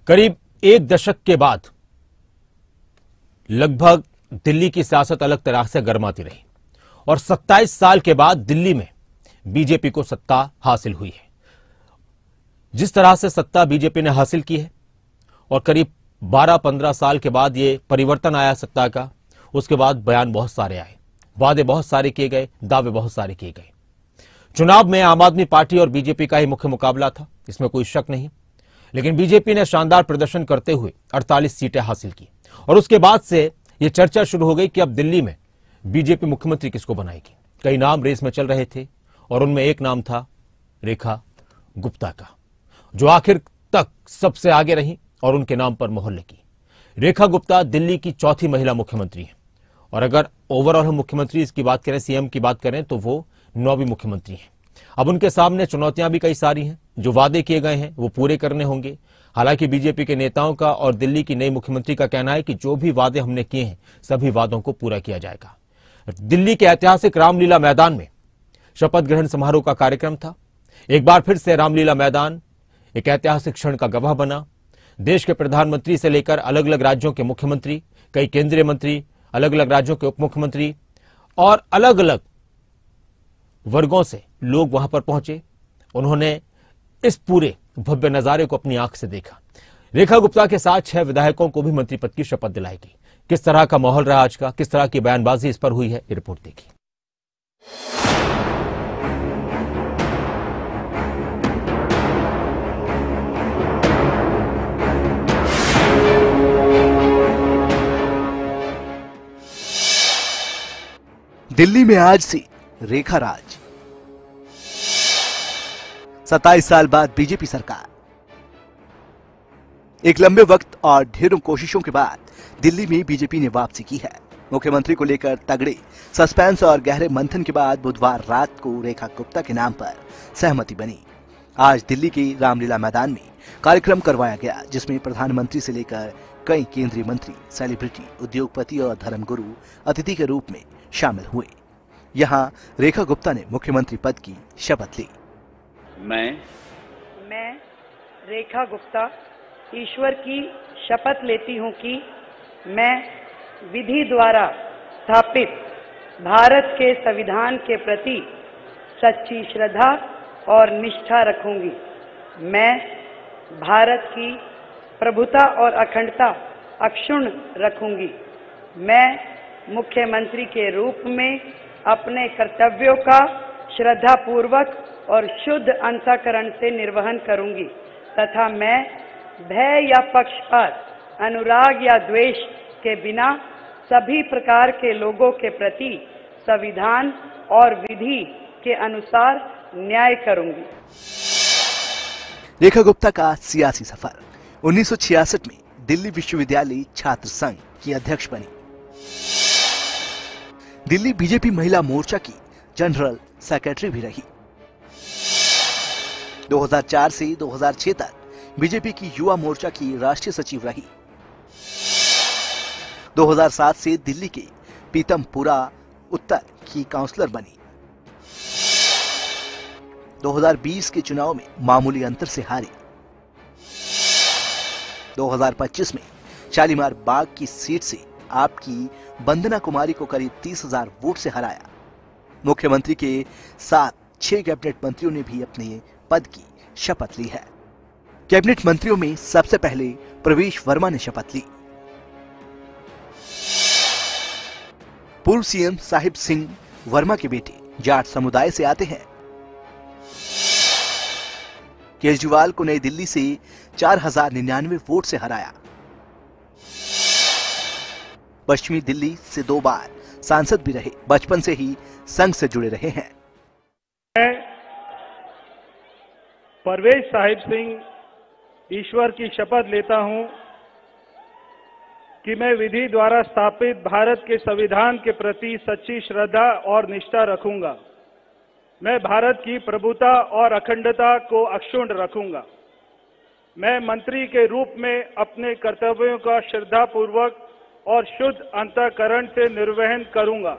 करीब एक दशक के बाद लगभग दिल्ली की सियासत अलग तरह से गर्माती रही और 27 साल के बाद दिल्ली में बीजेपी को सत्ता हासिल हुई है। जिस तरह से सत्ता बीजेपी ने हासिल की है और करीब 12-15 साल के बाद ये परिवर्तन आया सत्ता का, उसके बाद बयान बहुत सारे आए, वादे बहुत सारे किए गए, दावे बहुत सारे किए गए। चुनाव में आम आदमी पार्टी और बीजेपी का ही मुख्य मुकाबला था, इसमें कोई शक नहीं। लेकिन बीजेपी ने शानदार प्रदर्शन करते हुए 48 सीटें हासिल की और उसके बाद से यह चर्चा शुरू हो गई कि अब दिल्ली में बीजेपी मुख्यमंत्री किसको बनाएगी। कई नाम रेस में चल रहे थे और उनमें एक नाम था रेखा गुप्ता का, जो आखिर तक सबसे आगे रही और उनके नाम पर मोहर लगी। रेखा गुप्ता दिल्ली की चौथी महिला मुख्यमंत्री हैं और अगर ओवरऑल हम मुख्यमंत्री की बात करें, सीएम की बात करें, तो वो 9वीं मुख्यमंत्री हैं। अब उनके सामने चुनौतियां भी कई सारी हैं। जो वादे किए गए हैं वो पूरे करने होंगे। हालांकि बीजेपी के नेताओं का और दिल्ली की नई मुख्यमंत्री का कहना है कि जो भी वादे हमने किए हैं सभी वादों को पूरा किया जाएगा। दिल्ली के ऐतिहासिक रामलीला मैदान में शपथ ग्रहण समारोह का कार्यक्रम था। एक बार फिर से रामलीला मैदान एक ऐतिहासिक क्षण का गवाह बना। देश के प्रधानमंत्री से लेकर अलग अलग राज्यों के मुख्यमंत्री, कई केंद्रीय मंत्री, अलग अलग राज्यों के उप मुख्यमंत्री और अलग अलग वर्गों से लोग वहां पर पहुंचे। उन्होंने इस पूरे भव्य नजारे को अपनी आंख से देखा। रेखा गुप्ता के साथ 6 विधायकों को भी मंत्री पद की शपथ दिलाई गई। किस तरह का माहौल रहा आज का, किस तरह की बयानबाजी इस पर हुई है, ये रिपोर्ट देखिए। दिल्ली में आज से रेखा राज। 27 साल बाद बीजेपी सरकार। एक लंबे वक्त और ढेरों कोशिशों के बाद दिल्ली में बीजेपी ने वापसी की है। मुख्यमंत्री को लेकर तगड़े सस्पेंस और गहरे मंथन के बाद बुधवार रात को रेखा गुप्ता के नाम पर सहमति बनी। आज दिल्ली के रामलीला मैदान में कार्यक्रम करवाया गया, जिसमें प्रधानमंत्री से लेकर कई केंद्रीय मंत्री, सेलिब्रिटी, उद्योगपति और धर्मगुरु अतिथि के रूप में शामिल हुए। यहाँ रेखा गुप्ता ने मुख्यमंत्री पद की शपथ ली। मैं रेखा गुप्ता ईश्वर की शपथ लेती हूँ कि मैं विधि द्वारा स्थापित भारत के संविधान के प्रति सच्ची श्रद्धा और निष्ठा रखूंगी। मैं भारत की प्रभुता और अखंडता अक्षुण्ण रखूंगी। मैं मुख्यमंत्री के रूप में अपने कर्तव्यों का श्रद्धापूर्वक और शुद्ध अंतःकरण से निर्वहन करूंगी तथा मैं भय या पक्षपात, अनुराग या द्वेष के बिना सभी प्रकार के लोगों के प्रति संविधान और विधि के अनुसार न्याय करूंगी। रेखा गुप्ता का सियासी सफर। 1966 में दिल्ली विश्वविद्यालय छात्र संघ की अध्यक्ष बनी। दिल्ली बीजेपी महिला मोर्चा की जनरल सेक्रेटरी भी रही। 2004 से 2006 तक बीजेपी की युवा मोर्चा की राष्ट्रीय सचिव रही। 2007 से दिल्ली के पीतमपुरा उत्तर की काउंसलर बनी। 2020 के चुनाव में मामूली अंतर से हारी। 2025 में शालीमार बाग की सीट से आपकी वंदना कुमारी को करीब 30,000 वोट से हराया। मुख्यमंत्री के साथ 6 कैबिनेट मंत्रियों ने भी अपने पद की शपथ ली है। कैबिनेट मंत्रियों में सबसे पहले प्रवेश वर्मा ने शपथ ली। पूर्व सीएम साहिब सिंह वर्मा के बेटे जाट समुदाय से आते हैं। केजरीवाल को नई दिल्ली से 4,099 वोट से हराया। पश्चिमी दिल्ली से 2 बार सांसद भी रहे। बचपन से ही संघ से जुड़े रहे हैं। मैं परवेज साहिब सिंह ईश्वर की शपथ लेता हूं कि मैं विधि द्वारा स्थापित भारत के संविधान के प्रति सच्ची श्रद्धा और निष्ठा रखूंगा। मैं भारत की प्रभुता और अखंडता को अक्षुण्ण रखूंगा। मैं मंत्री के रूप में अपने कर्तव्यों का श्रद्धापूर्वक और शुद्ध अंतःकरण से निर्वहन करूंगा।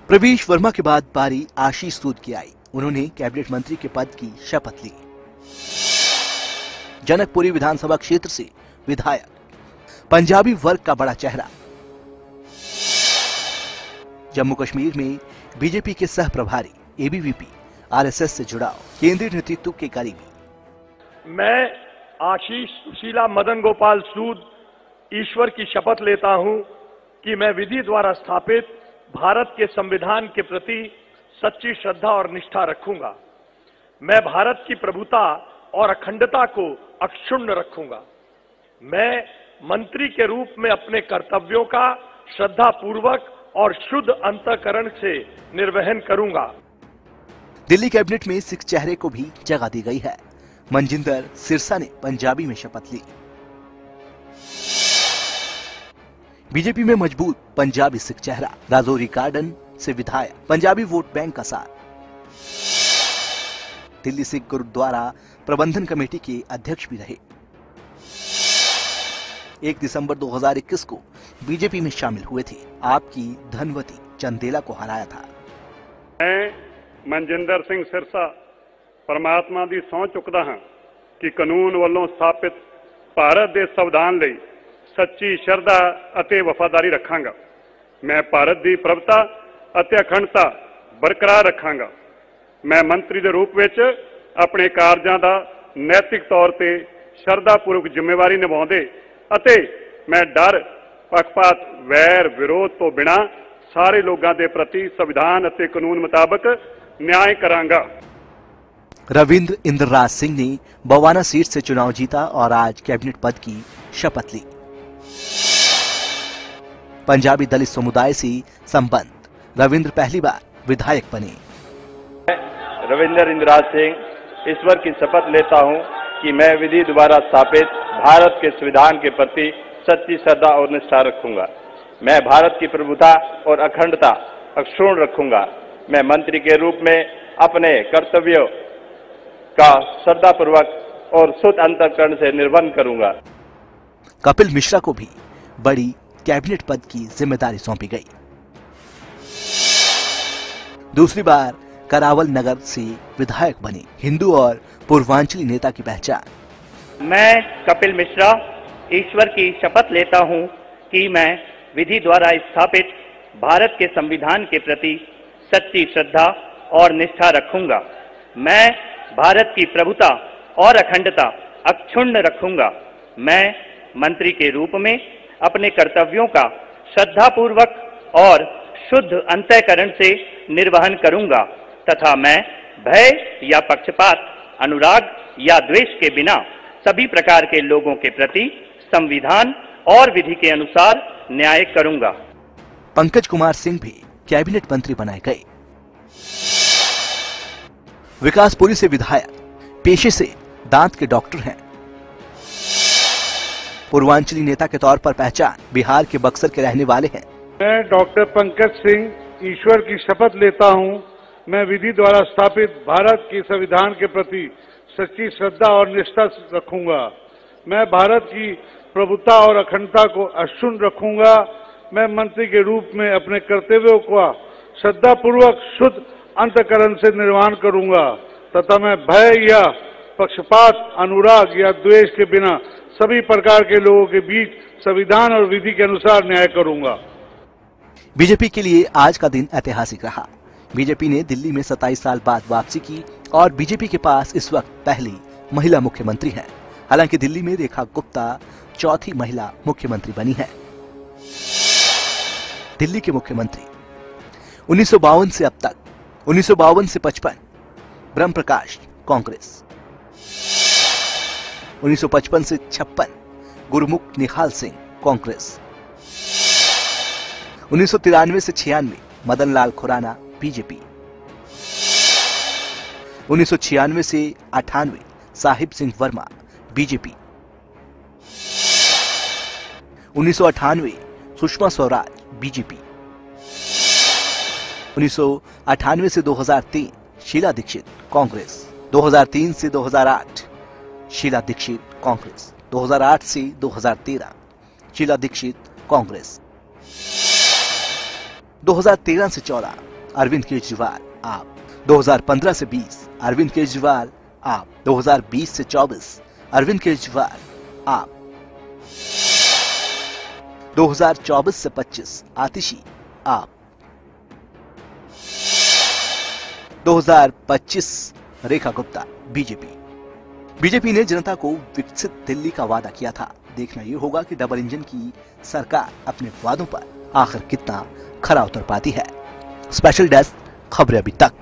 प्रवेश वर्मा के बाद बारी आशीष सूद की आई। उन्होंने कैबिनेट मंत्री के पद की शपथ ली। जनकपुरी विधानसभा क्षेत्र से विधायक, पंजाबी वर्ग का बड़ा चेहरा, जम्मू कश्मीर में बीजेपी के सह प्रभारी, एबीवीपी, आरएसएस से जुड़ाव, केंद्रीय नेतृत्व के करीबी। मैं आशीष सुशीला मदन गोपाल सूद ईश्वर की शपथ लेता हूं कि मैं विधि द्वारा स्थापित भारत के संविधान के प्रति सच्ची श्रद्धा और निष्ठा रखूंगा। मैं भारत की प्रभुता और अखंडता को अक्षुण्ण रखूंगा। मैं मंत्री के रूप में अपने कर्तव्यों का श्रद्धापूर्वक और शुद्ध अंतःकरण से निर्वहन करूंगा। दिल्ली कैबिनेट में सिख चेहरे को भी जगह दी गई है। मनजिंदर सिरसा ने पंजाबी में शपथ ली। बीजेपी में मजबूत पंजाबी सिख चेहरा, राजौरी गार्डन से विधायक, पंजाबी वोट बैंक का साथ। दिल्ली सिख गुरुद्वारा प्रबंधन कमेटी के अध्यक्ष भी रहे। 1 दिसंबर 2021 को बीजेपी में शामिल हुए थे। आपकी धनवती चंदेला को हराया था। मैं मनजिंदर सिंह सिरसा परमात्मा ਦੀ ਸਹੁੰ ਚੁੱਕਦਾ ਹਾਂ ਕਿ ਕਾਨੂੰਨ ਵੱਲੋਂ ਸਥਾਪਿਤ ਭਾਰਤ ਦੇ ਸੰਵਿਧਾਨ ਲਈ ਸੱਚੀ ਸ਼ਰਧਾ ਅਤੇ ਵਫਾਦਾਰੀ ਰੱਖਾਂਗਾ। ਮੈਂ ਭਾਰਤ ਦੀ ਪ੍ਰਭੁਤਾ ਅਤੇ ਅਖੰਡਤਾ ਬਰਕਰਾਰ ਰੱਖਾਂਗਾ। ਮੈਂ ਮੰਤਰੀ ਦੇ ਰੂਪ ਵਿੱਚ ਆਪਣੇ ਕਾਰਜਾਂ ਦਾ ਨੈਤਿਕ ਤੌਰ ਤੇ ਸ਼ਰਧਾਪੂਰਵਕ ਜ਼ਿੰਮੇਵਾਰੀ ਨਿਭਾਉਂਦੇ ਅਤੇ ਮੈਂ ਡਰ, ਪੱਖਪਾਤ, ਵੈਰ, ਵਿਰੋਧ ਤੋਂ ਬਿਨਾਂ ਸਾਰੇ ਲੋਕਾਂ ਦੇ ਪ੍ਰਤੀ ਸੰਵਿਧਾਨ ਅਤੇ ਕਾਨੂੰਨ ਮੁਤਾਬਕ न्याय करांगा। रविंद्र इंद्रराज सिंह ने बवाना सीट से चुनाव जीता और आज कैबिनेट पद की शपथ ली। पंजाबी दलित समुदाय से संबंध, रविंद्र पहली बार विधायक बने। रविंद्र इंद्रराज सिंह ईश्वर की शपथ लेता हूं कि मैं विधि द्वारा स्थापित भारत के संविधान के प्रति सच्ची श्रद्धा और निष्ठा रखूंगा। मैं भारत की प्रभुता और अखंडता अक्षुण्ण रखूंगा। मैं मंत्री के रूप में अपने कर्तव्यों का श्रद्धापूर्वक और शुद्ध अंतःकरण से निर्वहन करूंगा। कपिल मिश्रा को भी बड़ी कैबिनेट पद की जिम्मेदारी सौंपी गई। दूसरी बार करावल नगर से विधायक बने, हिंदू और पूर्वांचली नेता की पहचान। मैं कपिल मिश्रा ईश्वर की शपथ लेता हूं कि मैं विधि द्वारा स्थापित भारत के संविधान के प्रति सच्ची श्रद्धा और निष्ठा रखूंगा। मैं भारत की प्रभुता और अखंडता अक्षुण्ण रखूंगा। मैं मंत्री के रूप में अपने कर्तव्यों का श्रद्धापूर्वक और शुद्ध अंतःकरण से निर्वहन करूंगा तथा मैं भय या पक्षपात, अनुराग या द्वेष के बिना सभी प्रकार के लोगों के प्रति संविधान और विधि के अनुसार न्याय करूंगा। पंकज कुमार सिंह भी कैबिनेट मंत्री बनाए गए। विकासपुरी से विधायक, पेशे से दांत के डॉक्टर हैं। पूर्वांचली नेता के तौर पर पहचान, बिहार के बक्सर के रहने वाले हैं। मैं डॉक्टर पंकज सिंह ईश्वर की शपथ लेता हूं। मैं विधि द्वारा स्थापित भारत के संविधान के प्रति सच्ची श्रद्धा और निष्ठा रखूंगा। मैं भारत की प्रभुता और अखंडता को अक्षुण्ण रखूंगा। मैं मंत्री के रूप में अपने कर्तव्यों का श्रद्धापूर्वक शुद्ध अंतःकरण से निर्वहन करूंगा तथा मैं भय या पक्षपात, अनुराग या द्वेष के बिना सभी प्रकार के लोगों के बीच संविधान और विधि के अनुसार न्याय करूंगा। बीजेपी के लिए आज का दिन ऐतिहासिक रहा। बीजेपी ने दिल्ली में 27 साल बाद वापसी की और बीजेपी के पास इस वक्त पहली महिला मुख्यमंत्री है। हालांकि दिल्ली में रेखा गुप्ता चौथी महिला मुख्यमंत्री बनी है। दिल्ली के मुख्यमंत्री 1952 से अब तक 1952 से 55 ब्रह्म प्रकाश कांग्रेस, 1955 से 56 गुरमुख निहाल सिंह कांग्रेस, 1993 से 96 मदन लाल खुराना बीजेपी, 1996 से 98 साहिब सिंह वर्मा बीजेपी, 1998 सुषमा स्वराज बीजेपी, 1998 से 2003 शीला दीक्षित कांग्रेस, 2003 से 2008 शीला दीक्षित कांग्रेस, 2008 से 2013 शीला दीक्षित कांग्रेस, 2013 से 14 अरविंद केजरीवाल आप, 2015 से 20 अरविंद केजरीवाल आप, 2020 से 24 अरविंद केजरीवाल आप। 2024 से 25 आतिशी आप। 2025 रेखा गुप्ता बीजेपी ने जनता को विकसित दिल्ली का वादा किया था। देखना यह होगा कि डबल इंजन की सरकार अपने वादों पर आखिर कितना खरा उतर पाती है। स्पेशल डेस्क खबरें अभी तक।